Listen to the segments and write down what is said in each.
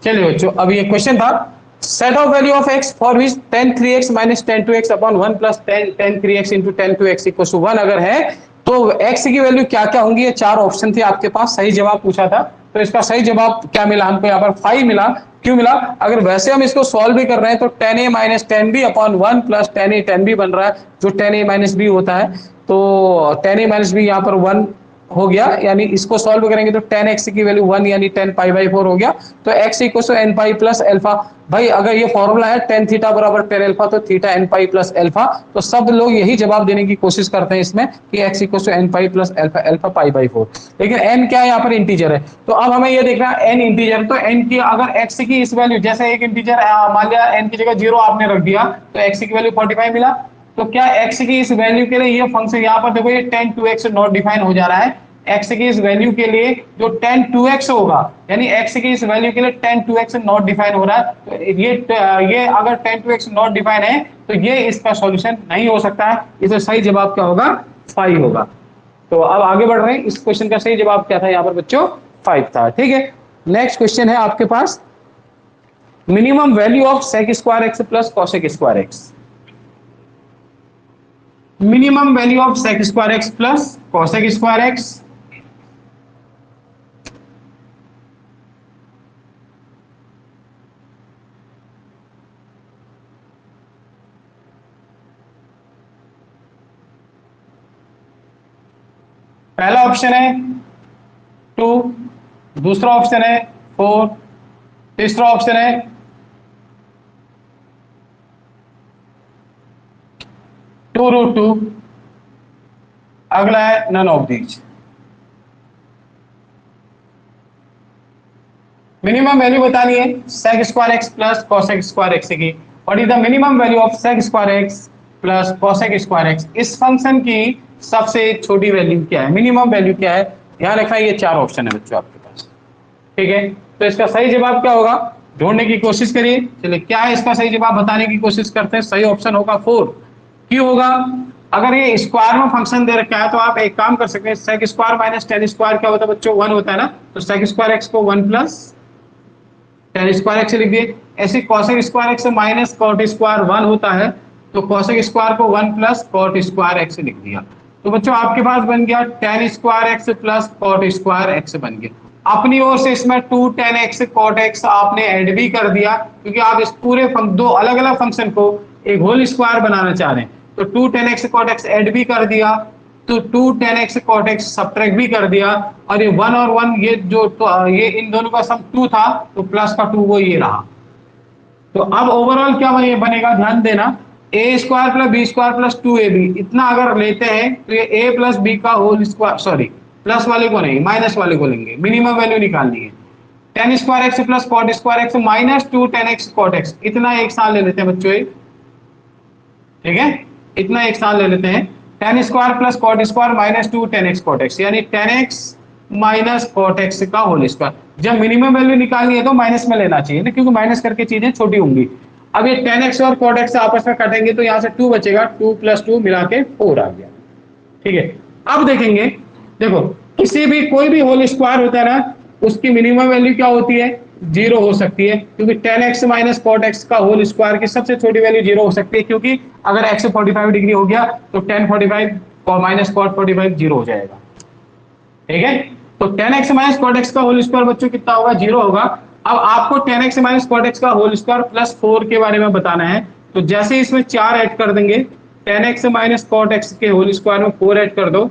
चलिए बच्चों, अब ये क्वेश्चन था set of value of x for which tan 3x minus tan 2x upon 1 plus tan 3x into tan 2x equal to 1 अगर है तो x की वैल्यू क्या क्या होंगी। ये चार ऑप्शन थे आपके पास, सही जवाब पूछा था, तो इसका सही जवाब क्या मिला हमको यहाँ पर 5 मिला। क्यों मिला? अगर वैसे हम इसको सॉल्व भी कर रहे हैं तो tan a minus tan b upon 1 plus tan a tan b बन रहा है, जो tan a माइनस b होता है। तो tan a माइनस b यहाँ पर 1 हो गया, यानी इसको सॉल्व करेंगे तो tan x की वैल्यू 1 यानी tan पाई बाई 4 हो गया। तो x equal to n pi plus alpha. भाई अगर ये फॉर्मूला है tan थीटा बराबर tan अल्फा, तो theta n pi plus alpha. तो सब लोग यही जवाब देने की कोशिश करते हैं इसमें कि x equal to n pi plus alpha, alpha pi by 4। लेकिन n क्या है यहाँ पर? इंटीजर है। तो अब हमें ये देखना है n इंटीजर, तो n की अगर x की इस वैल्यू, जैसे एक इंटीजर मान लिया n की जगह 0 आपने रख दिया तो x की वैल्यू 45 मिला। तो क्या x की इस वैल्यू के लिए ये फंक्शन यहाँ पर देखो, ये tan 2x नॉट डिफाइन हो जा रहा है। x की इस वैल्यू के लिए जो tan 2x होगा, यानी x की इस वैल्यू के लिए tan 2x नॉट डिफाइन हो रहा है, तो ये अगर tan 2x नॉट डिफाइन है तो ये इसका सॉल्यूशन नहीं हो सकता है। इसका सही जवाब क्या होगा? 5 होगा। तो अब आगे बढ़ रहे हैं, इस क्वेश्चन का सही जवाब क्या था यहाँ पर बच्चों? 5 था। ठीक है, नेक्स्ट क्वेश्चन है आपके पास, minimum value of sec square x plus cosec square x. Minimum value of sec square x plus cosec square x. पहला ऑप्शन है 2, दूसरा ऑप्शन है 4, तीसरा ऑप्शन है 2√2, अगला है none of these. Minimum value बतानी है sec square x plus cosec square x की। What is the minimum value of sec square x plus cosec square x? इस फंक्शन की सबसे छोटी वैल्यू क्या है, मिनिमम वैल्यू क्या है? ध्यान रखना, ये चार ऑप्शन है बच्चों आपके पास। ठीक है, तो इसका सही जवाब क्या होगा ढूंढने की कोशिश करिए। चलिए, क्या है इसका सही जवाब बताने की कोशिश करते हैं। सही ऑप्शन होगा 4। क्यों होगा? अगर ये स्क्वायर में फंक्शन दे रखा है तो आप एक काम कर सकते हैं, sec square minus tan square क्या होता है बच्चों? 1 होता है ना। तो sec स्क्वायर एक्स को 1 प्लस tan स्क्वायर एक्स लिख दिए। ऐसे cosec square x minus cot square 1 होता है, तो cosec स्क्वायर को 1 प्लस cot स्क्वायर एक्स लिख दिया। तो बच्चों आपके पास बन गया tan square x plus cot square x बन गया। अपनी ओर से इसमें 2 tan x cot x आपने ऐड भी कर दिया, क्योंकि आप इस पूरे दो अलग अलग फंक्शन को एक होल स्क्वायर बनाना चाह रहे हैं। तो 2 tan x cot x add भी कर दिया, तो 2 tan x cot x subtract भी कर दिया, और ये 1 और 1 ये जो तो ये इन दोनों का सम 2 था, तो प्लस का 2 वो ये रहा। तो अब ओवरऑल क्या बनेगा, ध्यान देना, a square plus b square plus 2ab इतना अगर लेते हैं तो ये a प्लस बी का होल स्क्वायर, सॉरी प्लस वाले को नहीं माइनस वाले को लेंगे, मिनिमम वैल्यू निकालनी है। tan square x plus cot square x minus 2 tan x cot x, इतना एक साथ ले लेते हैं बच्चों। ठीक है, इतना एक साथ ले लेते हैं। tan square plus cot square minus 2 tan x cot x, यानी tan x माइनस cot x का होल स्क्वायर। जब मिनिमम वैल्यू निकालनी है तो माइनस में लेना चाहिए ना, क्योंकि माइनस करके चीजें छोटी होंगी। अब ये tan x और cot x आपस में कटेंगे तो यहाँ से 2 बचेगा, 2 प्लस 2 मिला के 4 आ गया। ठीक है, अब देखेंगे, देखो किसी भी कोई भी होल स्क्वायर होता है ना, उसकी मिनिमम वैल्यू क्या होती है? 0 हो सकती है, क्योंकि tan x माइनस cot x का होल स्क्वायर की सबसे छोटी वैल्यू 0 हो सकती है, क्योंकि अगर x 45 डिग्री हो गया तो tan 45 माइनस cot 45 0 हो जाएगा। ठीक है, तो tan x माइनस cot x का होल स्क्वायर बच्चों कितना होगा? 0 होगा। अब आपको tan x माइनस cot x का होल स्क्वायर प्लस 4 के बारे में बताना है, तो जैसे इसमें 4 ऐड कर देंगे, tan x माइनस cot x के होल स्क्वायर में 4 ऐड कर दो,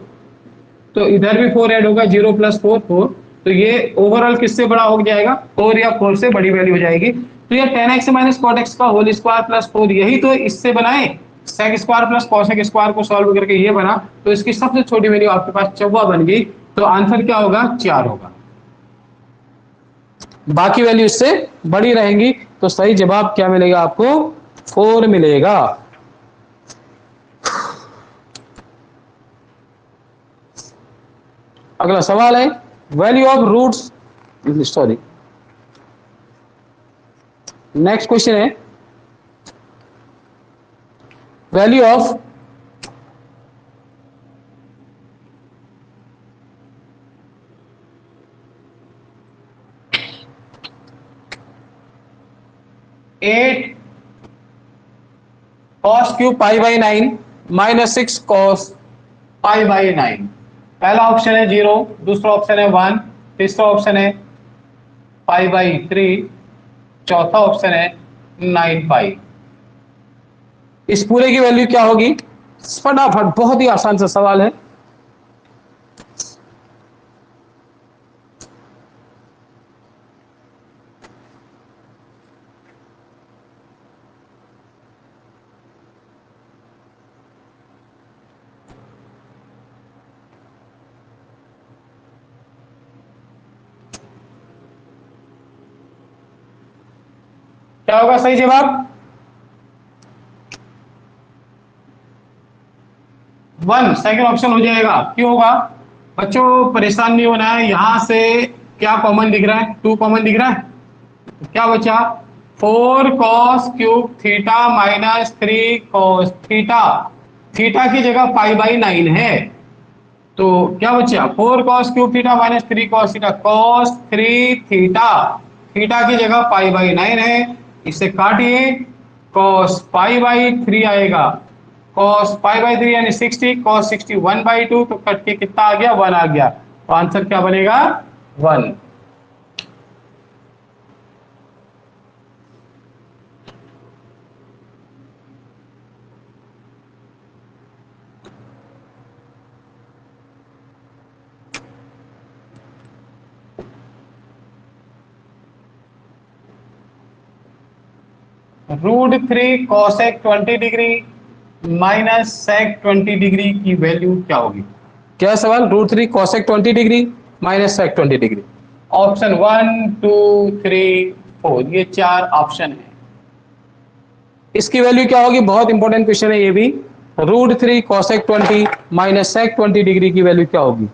तो इधर भी 4 ऐड होगा, 0 प्लस 4 4, तो ये ओवरऑल किससे बड़ा हो जाएगा? 4 या 4 से बड़ी वैल्यू हो जाएगी। तो ये tan x माइनस cot x का होल स्क्वायर प्लस 4, यही तो इससे बनाए, sec square plus cosec square को सॉल्व करके ये बना, तो इसकी सबसे छोटी वैल्यू आपके पास 4 बन गई। तो आंसर क्या होगा? 4 होगा। बाकी वैल्यू इससे बड़ी रहेंगी, तो सही जवाब क्या मिलेगा आपको? 4 मिलेगा। अगला सवाल है value of roots, sorry next question है value of 8 cos cube pi by 9 minus 6 cos pi by 9। पहला ऑप्शन है 0, दूसरा ऑप्शन है 1, तीसरा ऑप्शन है पाई बाई 3, चौथा ऑप्शन है 9 पाई। इस पूरे की वैल्यू क्या होगी? फटाफट, बहुत ही आसान सा सवाल है। क्या होगा सही जवाब? 1 सेकंड ऑप्शन हो जाएगा। क्यों होगा बच्चों? परेशान नहीं होना है। यहां से क्या कॉमन दिख रहा है? 2 कॉमन दिख रहा है। क्या बचा? 4 cos cube theta minus 3 cos theta. Theta की जगह पाई बाई 9 है, तो क्या बचा? 4 cos cube theta minus 3 cos theta, cos 3 theta. Theta की जगह पाई बाई 9 है, इसे काटिए, cos पाई बाई 3 आएगा, cos पाई बाई 3 यानी 60, cos 60 1/2, तो कट के कितना आ गया? 1 आ गया। तो आंसर क्या बनेगा? 1। √3 cosec 20 degree minus sec 20 degree की वैल्यू क्या होगी? क्या सवाल? √3 cosec 20 degree minus sec 20 degree. Option 1 2 3 4, ये 4 ऑप्शन है। इसकी वैल्यू क्या होगी? बहुत इंपॉर्टेंट क्वेश्चन है ये भी। √3 cosec 20 माइनस sec 20 डिग्री की वैल्यू क्या होगी?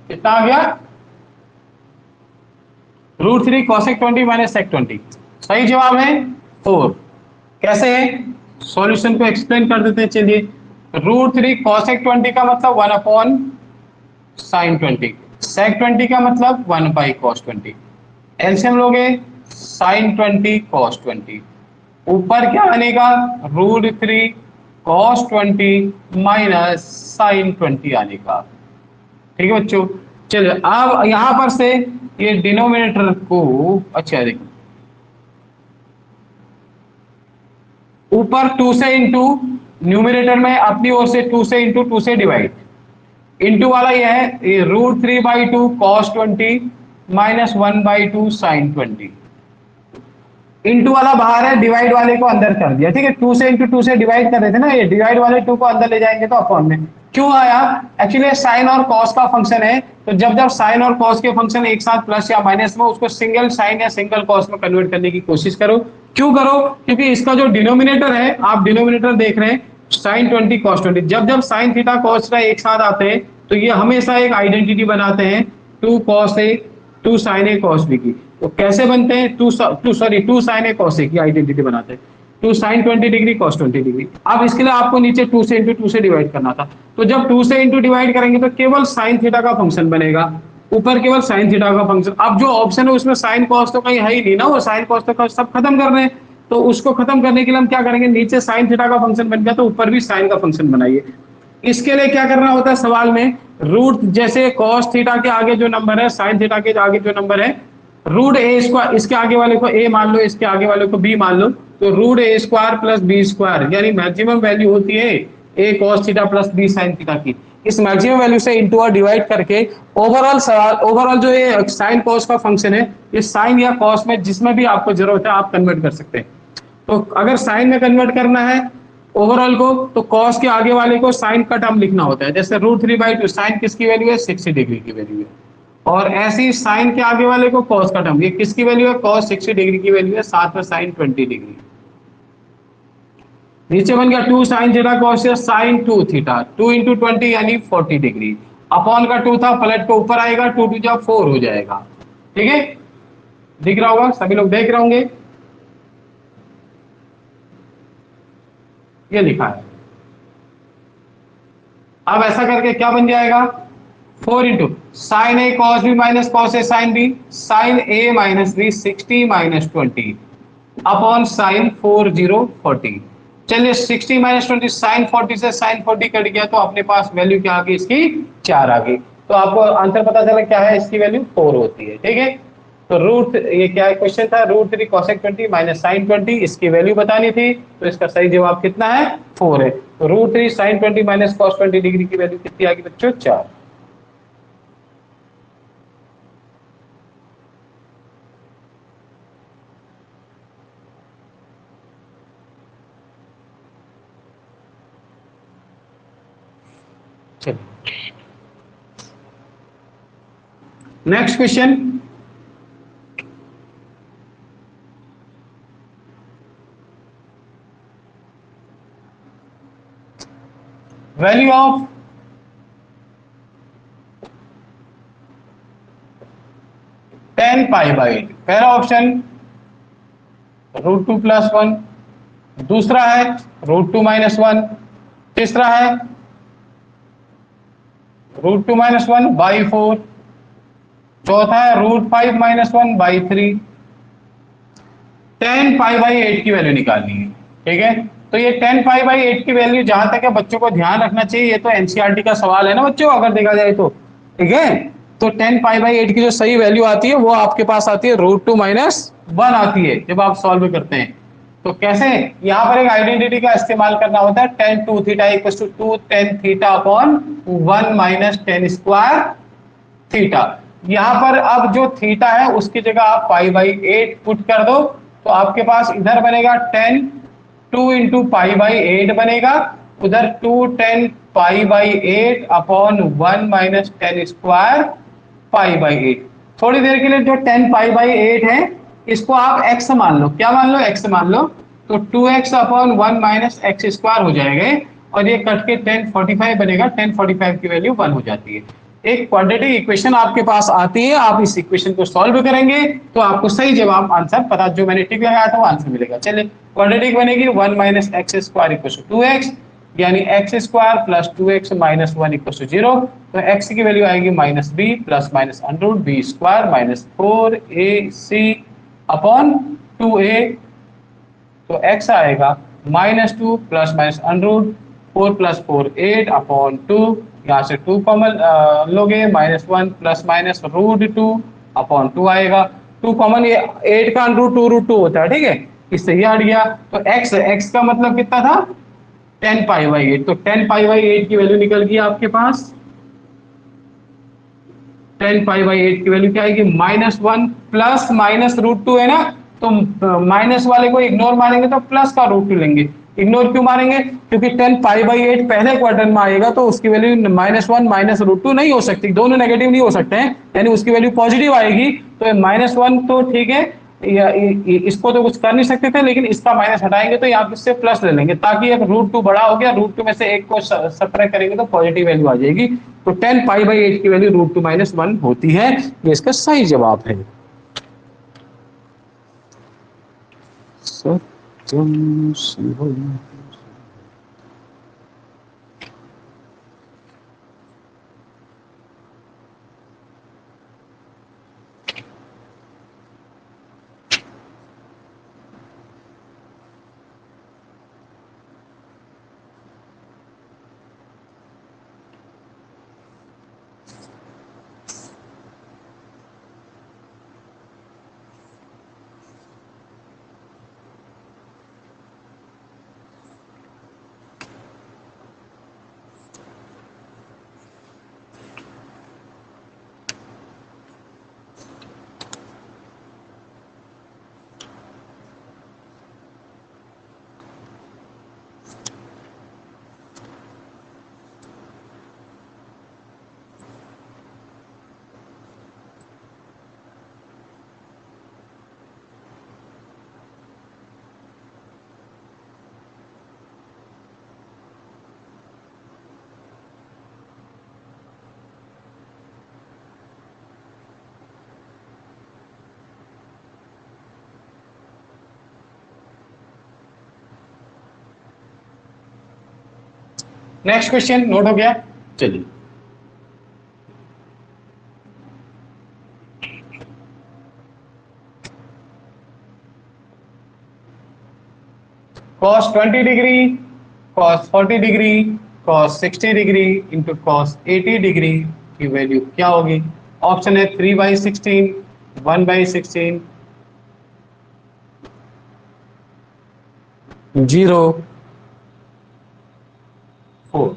कितना आ गया? √3 cosec 20 माइनस sec 20। सही जवाब है 4। कैसे है? सॉल्यूशन को एक्सप्लेन कर देते हैं। चलिए, √3 cosec 20 का मतलब 1 अपॉन sin 20, sec 20 का मतलब 1 बाई cos 20। एलसीएम लोगे, sin 20 cos 20, ऊपर क्या आनेगा? √3 cos 20 माइनस sin 20 आनेगा। ठीक है बच्चों, चलिए अब यहां पर से ये डिनोमिनेटर को, अच्छा देखो, ऊपर 2 से इंटू, न्यूमिनेटर में अपनी ओर से 2 से इंटू 2 से डिवाइड, इंटू वाला ये है, ये √3/2 cos 20 माइनस 1/2 sin 20। इंटू वाला बाहर है, डिवाइड वाले को अंदर कर दिया। ठीक है, 2 से इंटू 2 से डिवाइड कर रहे थे ना, ये डिवाइड वाले 2 को अंदर ले जाएंगे तो अपॉन में। क्यों आया? एक्चुअली साइन और कॉस का फंक्शन है, तो जब जब साइन और कॉस के फंक्शन एक साथ प्लस या माइनस में, उसको सिंगल साइन या सिंगल कॉस में कन्वर्ट करने की कोशिश करो। क्यों करो? क्योंकि इसका जो डिनोमिनेटर है, आप डिनोमिनेटर देख रहे हैं, sin 20 cos 20, जब जब sin थीटा cos थीटा एक साथ आते हैं तो ये हमेशा एक आइडेंटिटी बनाते हैं, 2 cos a 2 sin a cos b की। तो कैसे बनते हैं? 2 sin a cos a की आइडेंटिटी बनाते हैं, 2 sin 20 डिग्री cos 20 डिग्री। अब इसके लिए आपको नीचे 2 से इंटू 2 से डिवाइड करना था, तो जब 2 से इंटू डिवाइड करेंगे तो केवल sin थीटा का फंक्शन बनेगा, ऊपर केवल sin थीटा का फंक्शन। अब जो ऑप्शन है उसमें sin cos तो कहीं है ही नहीं ना, वो sin cos तो सब खत्म कर रहे हैं, तो उसको खत्म करने के लिए हम क्या करेंगे? नीचे sin थीटा का फंक्शन बन गया तो ऊपर भी sin का फंक्शन बनाइए। इसके लिए क्या करना होता है सवाल में? रूट, जैसे cos थीटा के आगे जो नंबर है, sin थीटा के आगे जो नंबर है, √a², इसके आगे वाले को a मान लो, इसके आगे वाले को b मान लो, तो √a² प्लस b², यानी मैक्सिमम वैल्यू होती है a cos theta plus b sin theta की। इस मैक्सिमम वैल्यू से इंटू और डिवाइड करके ओवरऑल सवाल, ओवरऑल जो ये साइन कॉस का फंक्शन है, ये साइन या कॉस में जिसमें भी आपको जरूरत है आप कन्वर्ट कर सकते हैं। तो अगर साइन में कन्वर्ट करना है ओवरऑल को, तो कॉस के आगे वाले को साइन का टर्म लिखना होता है। जैसे √3/2, साइन किसकी वैल्यू है? 60 डिग्री की वैल्यू है, और ऐसे ही साइन के आगे वाले को कॉस का टर्म, ये किसकी वैल्यू है? कॉस 60 डिग्री की वैल्यू है, साथ में साइन 20 डिग्री। नीचे बन गया 2 sin theta cos sin 2 theta, 2 into 20 यानी 40 डिग्री, अपॉन का 2 था, पलट के ऊपर आएगा, 2 2 जा 4 हो जाएगा। ठीक है, दिख रहा होगा, सभी लोग देख रहे होंगे। ये लिखा है। अब ऐसा करके क्या बन जाएगा, 4 into sine a cos b minus cos a sine b, sine a minus b 60 minus 20 upon sine 4040। चलिए 60 माइनस 20, साइन 40 से साइन 40 कट गया तो अपने पास वैल्यू क्या आ गई इसकी, 4 आ गई। तो आपको आंसर पता चला क्या है, इसकी वैल्यू 4 होती है। ठीक है, तो रूट, ये क्या क्वेश्चन था, √3 cosec 20 माइनस साइन 20, इसकी वैल्यू बतानी थी। तो इसका सही जवाब कितना है, 4 है। तो √3 sin 20 माइनस cos 20 डिग्री की वैल्यू कितनी आ गई बच्चों, 4। चलिए next question. Value of ten pi by 8, पहला ऑप्शन √2 प्लस 1, दूसरा है √2 माइनस 1, तीसरा है √2 माइनस 1 बाई 4, चौथा है √5 माइनस 1 बाई 3। 10 पाई बाई 8 की वैल्यू निकालनी है। ठीक है, तो ये 10 पाई बाई 8 की वैल्यू जहां तक है बच्चों को ध्यान रखना चाहिए, ये तो एनसीईआरटी का सवाल है ना बच्चों, अगर देखा जाए तो। ठीक है, तो 10 पाई बाई 8 की जो सही वैल्यू आती है वो आपके पास आती है √2 माइनस 1 आती है जब आप सॉल्व करते हैं। तो कैसे, यहां पर एक आइडेंटिटी का इस्तेमाल करना होता है, tan 2 theta equal to 2 tan theta upon 1 minus tan square theta. यहां पर अब जो थीटा है उसकी जगह आप पाई बाई 8 पुट कर दो, तो आपके पास इधर बनेगा 10 2 इंटू पाई बाई 8 बनेगा, उधर 2 10 pi by 8 upon 1 minus ten square pi by 8। थोड़ी देर के लिए जो 10 पाई बाई 8 है इसको आप x मान लो, क्या मान लो, x मान लो। तो 2x upon 1 minus x square हो जाएगा, और ये कट के 1045 बनेगा, 1045 की वैल्यू 1 हो जाती है। एक क्वाड्रेटिक इक्वेशन आपके पास आती है, आप इस इक्वेशन को सॉल्व करेंगे तो आपको सही जवाब आंसर पता, जो मैंने टिक लगाया था वो आंसर मिलेगा। चलिए क्वाड्रेटिक बनेगी 1 minus x square equal to 2x, यानी x square plus 2x minus 1 equal to 0। तो x की वैल्यू आएगी minus B plus minus under B square minus 4ac upon 2a। तो x आएगा -2 plus minus under 4 plus 4 8 upon 2, यहाँ से 2 common लोगे, -1 plus minus √2 upon 2 आएगा। 2 कॉमन, ये 8 का अंडर 2 √2 होता है। ठीक है, इससे ये हट गया। तो x का मतलब कितना था, 10 पाई बाई 8। तो 10 पाई बाई 8 की वैल्यू निकल गई आपके पास, 10 पाई बाई 8 की वैल्यू क्या आएगी, -1 प्लस माइनस √2 है ना, तो माइनस वाले को इग्नोर मारेंगे तो प्लस का √2 लेंगे। इग्नोर क्यों मारेंगे, क्योंकि 10 पाई बाई 8 पहले क्वार्टर में आएगा तो उसकी वैल्यू -1 माइनस √2 नहीं हो सकती, दोनों नेगेटिव नहीं हो सकते हैं, यानी उसकी वैल्यू पॉजिटिव आएगी। तो -1 तो ठीक है, इसको तो कुछ कर नहीं सकते थे, लेकिन इसका माइनस हटाएंगे तो यहाँ से प्लस ले लेंगे, ताकि अब √2 बड़ा हो गया, √2 में से एक को सब्ट्रैक्ट करेंगे तो पॉजिटिव वैल्यू आ जाएगी। तो 10 पाई बाई 8 की वैल्यू √2 माइनस 1 होती है, ये इसका सही जवाब है। सत्यम शिवम। नेक्स्ट क्वेश्चन नोट हो गया, चलिए। cos 20 degree, cos 40 degree, cos 60 degree into cos 80 degree की वैल्यू क्या होगी? ऑप्शन है 3/16, 1/16, 0, 4।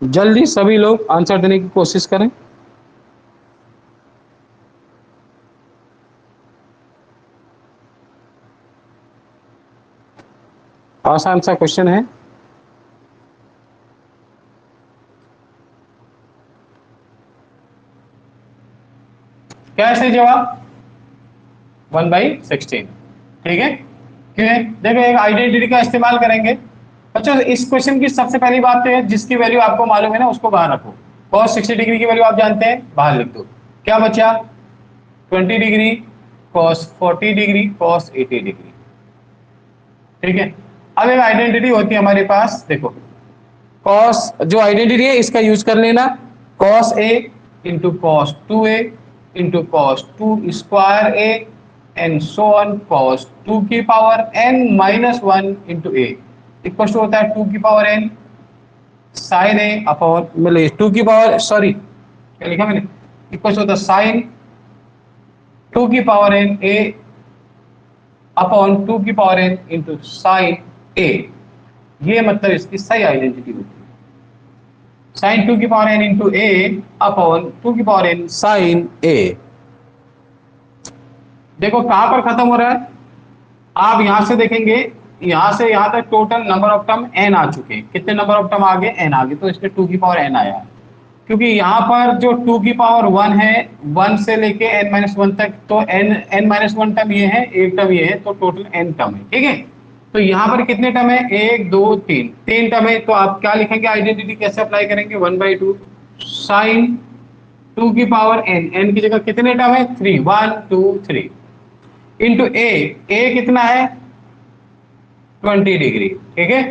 जल्दी सभी लोग आंसर देने की कोशिश करें। आसान सा क्वेश्चन है। क्या है सही जवाब? 1/16। ठीक है, क्यों है? देखो एक आइडेंटिटी का इस्तेमाल करेंगे बच्चों। इस क्वेश्चन की सबसे पहली बात तो है, जिसकी वैल्यू आपको मालूम है ना उसको बाहर रखो। cos 60 डिग्री की वैल्यू आप जानते हैं, बाहर लिख दो। क्या बचा? 20 degree, cos 40 degree, cos 80 degree. ठीक है, अब एक आइडेंटिटी होती है हमारे पास, देखो cos जो आइडेंटिटी है इसका यूज कर लेना, cos a into cos 2a into cos 2 square a and so on cos 2 की power n minus 1 into a equal to होता है 2 की power n sine a upon मतलब 2 की पावर, सॉरी क्या लिखा मैंने, इक्वल टू होता है साइन 2 की पावर n a अपॉन 2 की power n into sine a। ये मतलब इसकी सही आइडेंटिटी होती है, साइन 2 की power n into a upon 2 की पावर n साइन a। देखो कहां पर खत्म हो रहा है, आप यहां से देखेंगे, यहां से यहां तक total number of term n आ चुके हैं। कितने नंबर ऑफ टर्म आगे? n आगे, तो इसमें 2 की पावर n आया। क्योंकि यहां पर जो 2 की पावर 1 है, 1 से लेके n-1 तक, तो n-1 टर्म ये है, एक टर्म ये है, तो टोटल n टर्म है। ठीक है, तो यहां पर कितने टर्म है? 1 2 3, 3 टर्म है। तो आप क्या लिखेंगे? आइडेंटिटी कैसे अप्लाई करेंगे? 1/2 साइन 2 की पावर n, n की जगह कितने टर्म है? 3, 1 2 3 इंटू a कितना है? 20 डिग्री। ठीक है,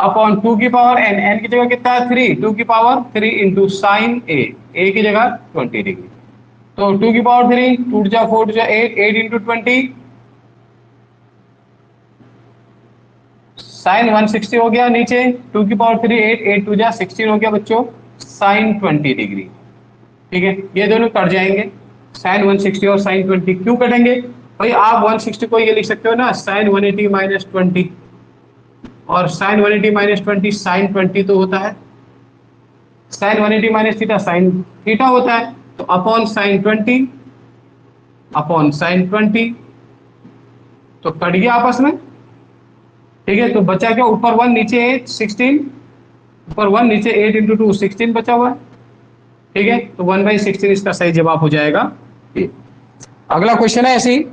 अपॉन 2 की पावर n, n की जगह कितना है? 3, 2 की पावर 3 इंटू साइन a की जगह 20 डिग्री। तो 2 की पावर 3, 2 जा 4 जा 8, 8 इंटू 20 साइन 160 हो गया नीचे, 2 की पावर 3 8, 8 2 जा 16 हो गया बच्चों साइन 20 डिग्री। ठीक है, ये दोनों कट जाएंगे, साइन 160 और साइन 20 क्यों कटेंगे भाई? आप 160 को ये लिख सकते हो ना साइन 180 माइनस 20, और साइन 180 माइनस 20 साइन 20 तो होता है, sine 180 minus theta sine theta होता है, तो अपॉन साइन 20 अपॉन साइन 20 तो कट गया आपस में। ठीक है, तो बचा क्या? ऊपर 1 नीचे 8 16, ऊपर 1 नीचे 8 इंटू 2 16 बचा हुआ है। ठीक है, तो 1/16 इसका सही जवाब हो जाएगा। अगला क्वेश्चन है ऐसे ही,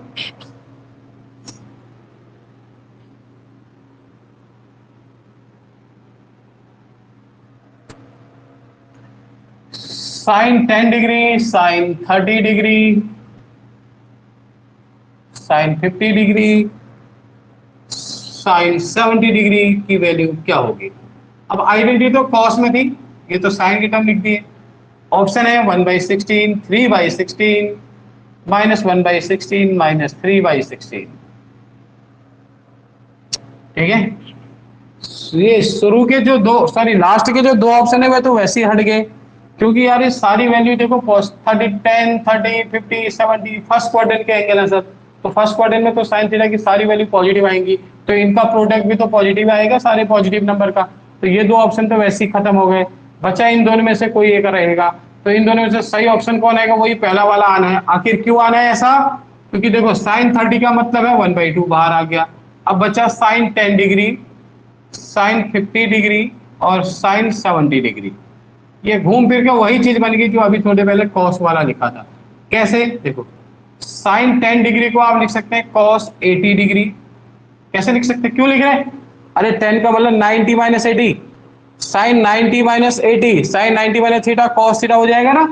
sine 10 degree, sine 30 degree, sine 50 degree, sine 70 degree की वैल्यू क्या होगी? अब आइडेंटिटी तो कॉस में थी, ये तो साइन की टर्म लिख दी है। ऑप्शन है 1/16, 3/16, माइनस 1/16, माइनस 3/16। ठीक है, ये शुरू के जो दो, सॉरी लास्ट के जो दो ऑप्शन है वह तो वैसे ही हट गए, क्योंकि यार ये सारी वैल्यू देखो 30 10 30 50 70 फर्स्ट क्वाड्रेंट के एंगल है सर, तो फर्स्ट क्वाड्रेंट में तो साइन थीटा की सारी वैल्यू पॉजिटिव आएंगी, तो इनका प्रोडक्ट भी तो पॉजिटिव आएगा सारे पॉजिटिव नंबर का। तो ये दो ऑप्शन तो वैसे ही खत्म हो गए, बचा इन दोनों में से कोई एक रहेगा। तो इन दोनों में से सही ऑप्शन कौन आएगा? वही पहला वाला आना है। आखिर क्यों आना है ऐसा? क्योंकि देखो साइन 30 का मतलब है 1/2 बाहर आ गया। अब बचा साइन 10 डिग्री, साइन 50 डिग्री और साइन 70 डिग्री। ये घूम फिर के वही चीज बन गई जो अभी थोड़े पहले कॉस वाला लिखा था। कैसे, देखो साइन 10 डिग्री को आप लिख सकते हैं कॉस 80 डिग्री। कैसे लिख सकते हैं, क्यों लिख रहे हैं, अरे 10 का मतलब 90 minus 80, sine 90 minus 80, sine 90 minus theta cos theta हो जाएगा ना।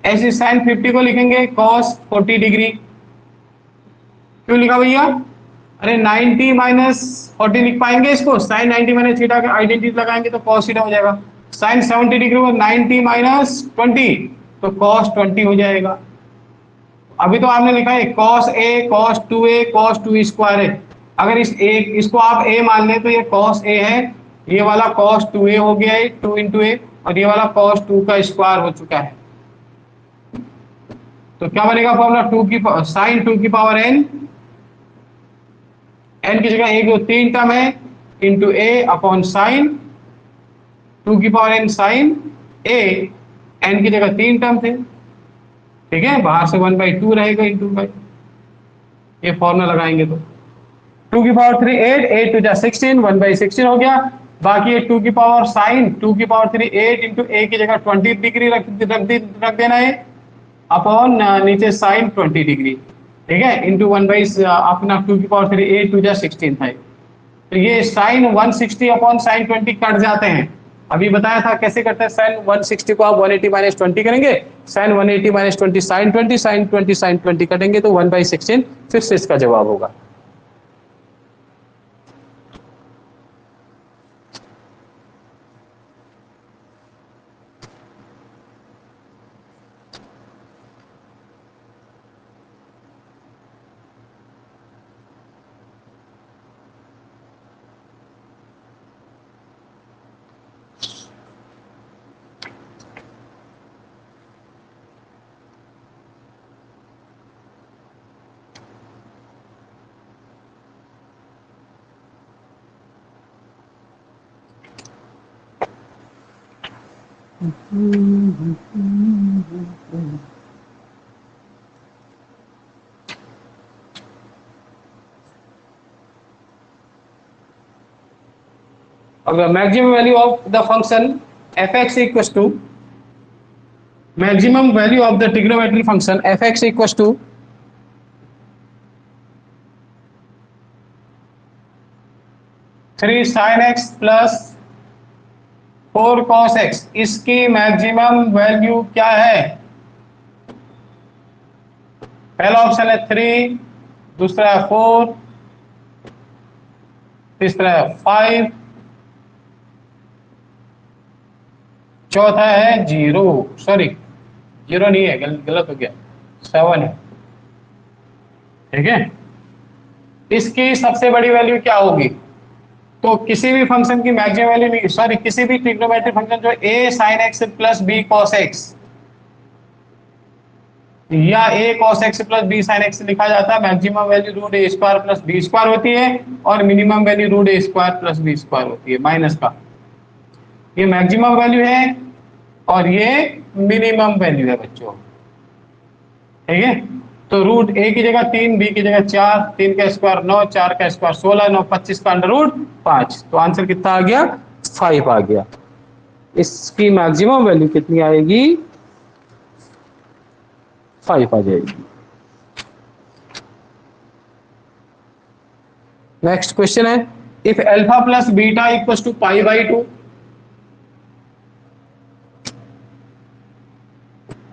ऐसे साइन 50 को लिखेंगे कॉस 40 डिग्री। क्यों लिखा भैया, अरे 90 माइनस 40 लिख पाएंगे इसको, साइन 90 माइनस थीटा का आइडेंटिटी लगाएंगे तो कॉस थीटा हो जाएगा। साइन 70 डिग्री को 90 माइनस 20 तो कॉस 20 हो जाएगा। अभी तो आपने लिखा है cos A cos 2a cos 2 square है, अगर इसको आप a मान लें तो ये कॉस a है, ये वाला कॉस 2a हो गया है 2 इंटू ए, और ये वाला कॉस 2 का स्क्वायर हो चुका है। तो क्या बनेगा फॉर्मूला, 2 की साइन 2 की पावर n, n की जगह एक दो तीन टर्म है इंटू a अपॉन साइन 2 की power n sine a, n की जगह तीन टर्म थे, ठीक है, बाहर से 1/2 रहेगा इंटू बाई, ये फॉर्मूला लगाएंगे तो 2 की पावर 3 8, 8 टू जा 16, 1/16 हो गया। बाकी ये 2 की पावर साइन 2 की पावर 3 8 इंटू a की जगह 20 डिग्री रख देना है अपॉन नीचे साइन 20 डिग्री, ठीक है, इंटू 1 अपना 2 की पावर 3 8 टू जा 16 था। तो ये साइन 160 अपॉन साइन 20 कट जाते हैं, अभी बताया था कैसे करते हैं, साइन 160 को आप 180 माइनस 20 करेंगे, sine 180 minus 20 sine 20, sine 20 sine 20 कटेंगे तो 1/16 फिर से इसका जवाब होगा। अब maximum value of the function f(x) equals to maximum value of the trigonometric function f(x) equals to 3 sin x plus 4 cos x, इसकी मैक्सिमम वैल्यू क्या है, पहला ऑप्शन है 3, दूसरा है 4, तीसरा है 5, चौथा है 0, सॉरी 0 नहीं है, गलत हो गया, 7 है, ठीक है। इसकी सबसे बड़ी वैल्यू क्या होगी, तो किसी भी फंक्शन की मैक्सिमम वैल्यू नहीं, सॉरी किसी भी ट्रिग्नोमेट्रिक फंक्शन जो a sin x plus b cos x या a cos x plus b sin x लिखा जाता है, maximum value root a square plus b square होती है और minimum value root a square plus b square होती है माइनस का। ये मैक्सिमम वैल्यू है और ये मिनिमम वैल्यू है बच्चों, ठीक है। तो रूट a की जगह 3, b की जगह 4, 3 का स्क्वायर 9, 4 का स्क्वायर 16, 9 25 का अंडर रूट 5, तो आंसर कितना आ गया, 5 आ गया। इसकी मैक्सिमम वैल्यू कितनी आएगी, 5 आ जाएगी। नेक्स्ट क्वेश्चन है, if alpha plus beta equals to π/2,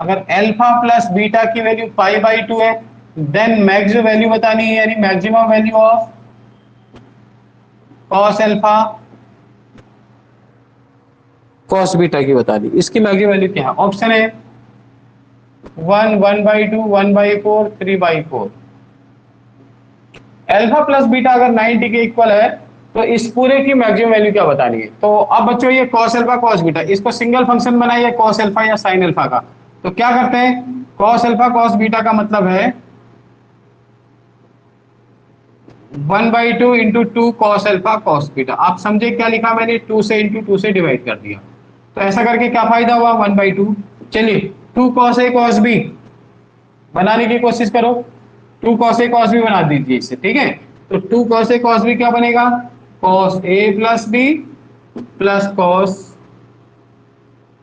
अगर अल्फा प्लस बीटा की वैल्यू π/2 है, देन मैक्सिमम वैल्यू बतानी है, यानी maximum value of cos alpha cos beta की बतानी, इसकी मैक्सिमम वैल्यू क्या है, ऑप्शन है 1, 1/2, 1/4, 3/4। अल्फा प्लस बीटा अगर 90 के इक्वल है तो इस पूरे की मैक्सिमम वैल्यू क्या बतानी है। तो अब बच्चों ये cos अल्फा cos बीटा, इसको सिंगल फंक्शन बनाइए cos अल्फा या sin अल्फा का, तो क्या करते हैं, cos अल्फा cos बीटा का मतलब है 1/2 into 2 cos alpha cos beta. आप समझे क्या लिखा मैंने, 2 से इंटू 2 से डिवाइड कर दिया, तो ऐसा करके क्या फायदा हुआ 1/2। चलिए 2 cos a cos b बनाने की कोशिश करो, 2 cos a cos b बना दीजिए इसे, ठीक है। तो 2 cos a cos b क्या बनेगा, cos a plus b plus cos,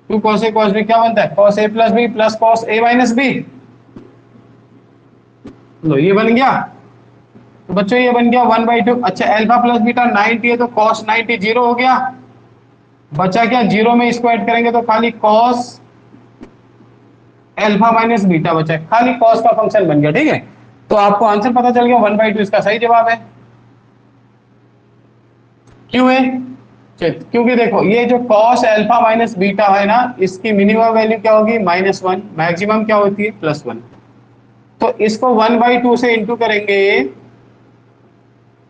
2 cos a cos b क्या बनता है, cos a plus b plus cos a minus b, लो ये बन गया। तो बच्चों ये बन गया 1/2। अच्छा अल्फा प्लस बीटा 90 है तो कॉस 90 जीरो हो गया। बचा क्या, जीरो में इसको ऐड करेंगे तो खाली कॉस अल्फा माइनस बीटा बचा है, खाली कॉस का फंक्शन बन गया। ठीक है, तो आपको आंसर पता चल गया 1/2 इसका सही जवाब है। क्यों है, क्योंकि देखो ये जो कॉस अल्फा माइनस बीटा है ना, इसकी मिनिमम वैल्यू क्या होगी -1, मैक्सिमम क्या होती है +1। तो इसको 1/2 से इंटू करेंगे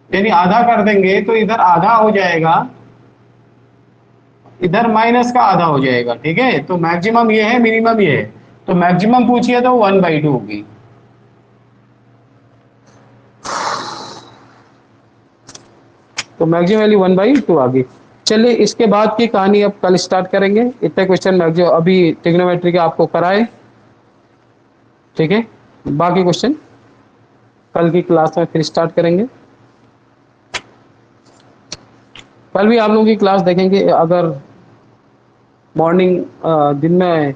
यानी आधा कर देंगे तो इधर आधा हो जाएगा, इधर माइनस का आधा हो जाएगा। ठीक है, तो मैक्सिमम ये है, मिनिमम ये है, तो मैक्सिमम पूछिए तो 1/2 होगी। तो मैक्सिमम वैल्यू 1/2 आ गई। चलिए इसके बाद की कहानी अब कल स्टार्ट करेंगे। इतने क्वेश्चन मैक्सिमम अभी ट्रिग्नोमेट्री के आपको कराए। ठीक है, बाकी क्वेश्चन कल की क्लास में फिर स्टार्ट करेंगे। कल भी आप लोगों की क्लास देखेंगे, अगर मॉर्निंग दिन में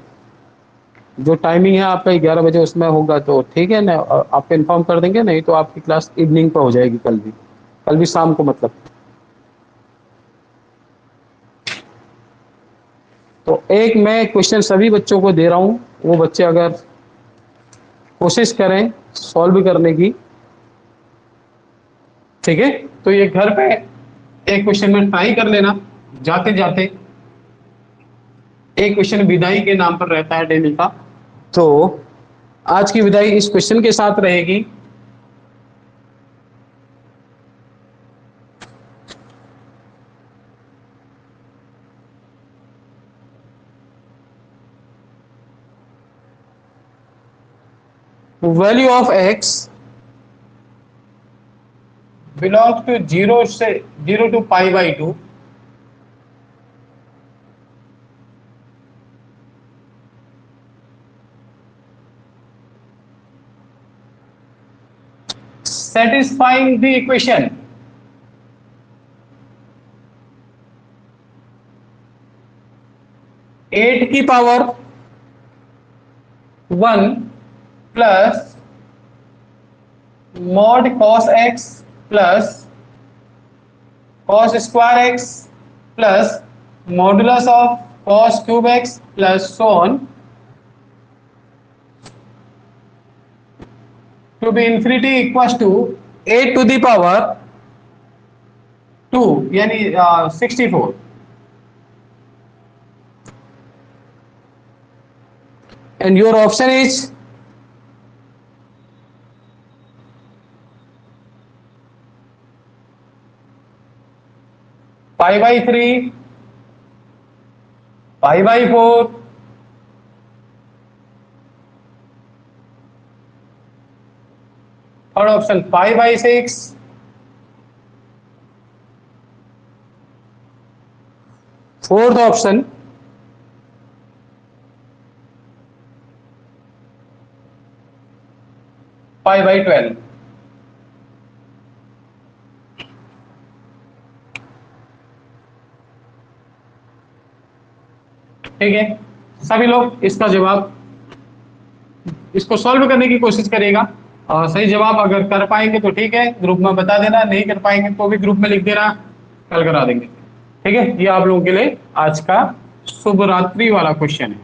जो टाइमिंग है आपका 11 बजे उसमें होगा तो ठीक है ना, आपको इन्फॉर्म कर देंगे, नहीं तो आपकी क्लास इवनिंग पर हो जाएगी कल भी शाम को मतलब। तो एक मैं क्वेश्चन सभी बच्चों को दे रहा हूँ, वो बच्चे अगर कोशिश करें सॉल्व करने की। ठीक है, तो ये घर पे एक क्वेश्चन में ट्राई कर लेना जाते जाते। एक क्वेश्चन विदाई के नाम पर रहता है डेली का, तो आज की विदाई इस क्वेश्चन के साथ रहेगी। Value of x belongs to 0 to π/2 satisfying the equation eight की power 1 plus mod cos x plus cos square x plus modulus of cos cube x plus so on to be infinity equals to 8 to the power 2 यानी 64। and your option is π/3, π/4, third option π/6, fourth option π/12। ठीक है, सभी लोग इसका जवाब, इसको solve करने की कोशिश करेगा और सही जवाब अगर कर पाएंगे तो ठीक है, ग्रुप में बता देना, नहीं कर पाएंगे तो भी ग्रुप में लिख देना, कल करा देंगे। ठीक है, ये आप लोगों के लिए आज का शुभ रात्रि वाला क्वेश्चन है।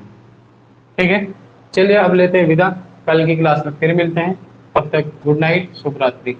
ठीक है, चलिए अब लेते हैं विदा, कल की क्लास में फिर मिलते हैं, तब तक गुड नाइट, शुभ रात्रि।